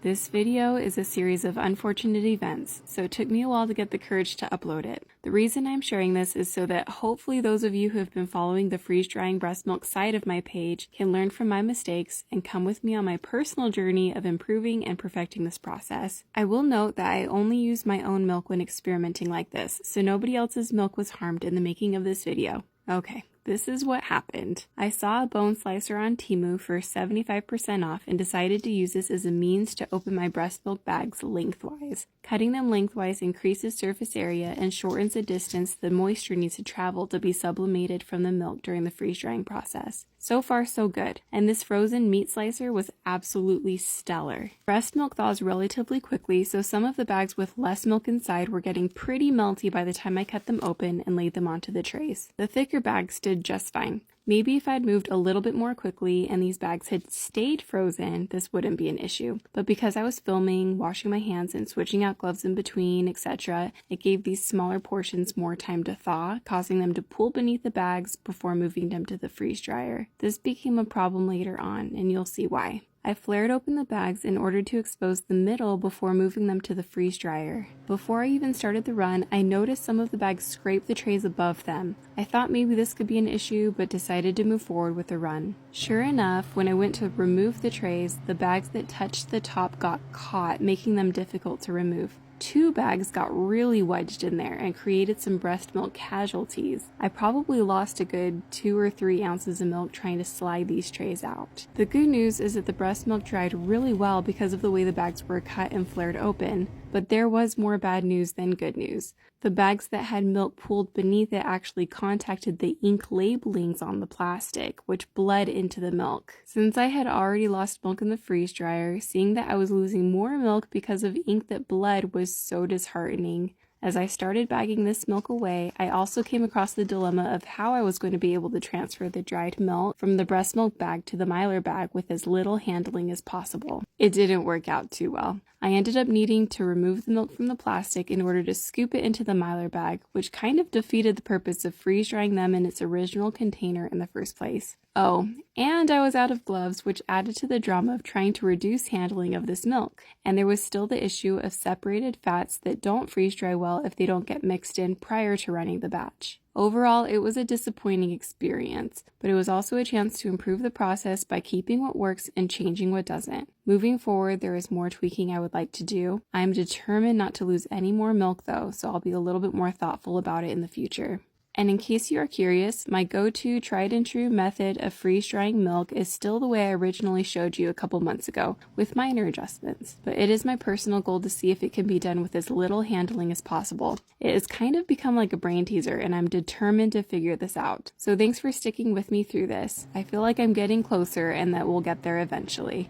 This video is a series of unfortunate events, so it took me a while to get the courage to upload it. The reason I'm sharing this is so that hopefully those of you who have been following the freeze-drying breast milk side of my page can learn from my mistakes and come with me on my personal journey of improving and perfecting this process. I will note that I only use my own milk when experimenting like this, so nobody else's milk was harmed in the making of this video. Okay. This is what happened. I saw a bone slicer on Temu for 75% off and decided to use this as a means to open my breast milk bags lengthwise. Cutting them lengthwise increases surface area and shortens the distance the moisture needs to travel to be sublimated from the milk during the freeze drying process. So far so good, and this frozen meat slicer was absolutely stellar. Breast milk thaws relatively quickly, so some of the bags with less milk inside were getting pretty melty by the time I cut them open and laid them onto the trays. The thicker bags did just fine. Maybe if I'd moved a little bit more quickly and these bags had stayed frozen, this wouldn't be an issue. But because I was filming, washing my hands, and switching out gloves in between, etc., it gave these smaller portions more time to thaw, causing them to pool beneath the bags before moving them to the freeze dryer. This became a problem later on, and you'll see why. I flared open the bags in order to expose the middle before moving them to the freeze dryer. Before I even started the run, I noticed some of the bags scrape the trays above them. I thought maybe this could be an issue, but decided to move forward with the run. Sure enough, when I went to remove the trays, the bags that touched the top got caught, making them difficult to remove. 2 bags got really wedged in there and created some breast milk casualties. I probably lost a good 2 or 3 ounces of milk trying to slide these trays out. The good news is that the breast milk dried really well because of the way the bags were cut and flared open, but there was more bad news than good news. The bags that had milk pooled beneath it actually contacted the ink labelings on the plastic, which bled into the milk. Since I had already lost milk in the freeze dryer, seeing that I was losing more milk because of ink that bled was so disheartening. As I started bagging this milk away, I also came across the dilemma of how I was going to be able to transfer the dried milk from the breast milk bag to the Mylar bag with as little handling as possible. It didn't work out too well. I ended up needing to remove the milk from the plastic in order to scoop it into the Mylar bag, which kind of defeated the purpose of freeze drying them in its original container in the first place. Oh, and I was out of gloves, which added to the drama of trying to reduce handling of this milk. And there was still the issue of separated fats that don't freeze dry well if they don't get mixed in prior to running the batch. Overall, it was a disappointing experience, but it was also a chance to improve the process by keeping what works and changing what doesn't. Moving forward, there is more tweaking I would like to do. I am determined not to lose any more milk though, so I'll be a little bit more thoughtful about it in the future. And in case you are curious, my go-to tried and true method of freeze drying milk is still the way I originally showed you a couple months ago, with minor adjustments. But it is my personal goal to see if it can be done with as little handling as possible. It has kind of become like a brain teaser, and I'm determined to figure this out. So thanks for sticking with me through this. I feel like I'm getting closer and that we'll get there eventually.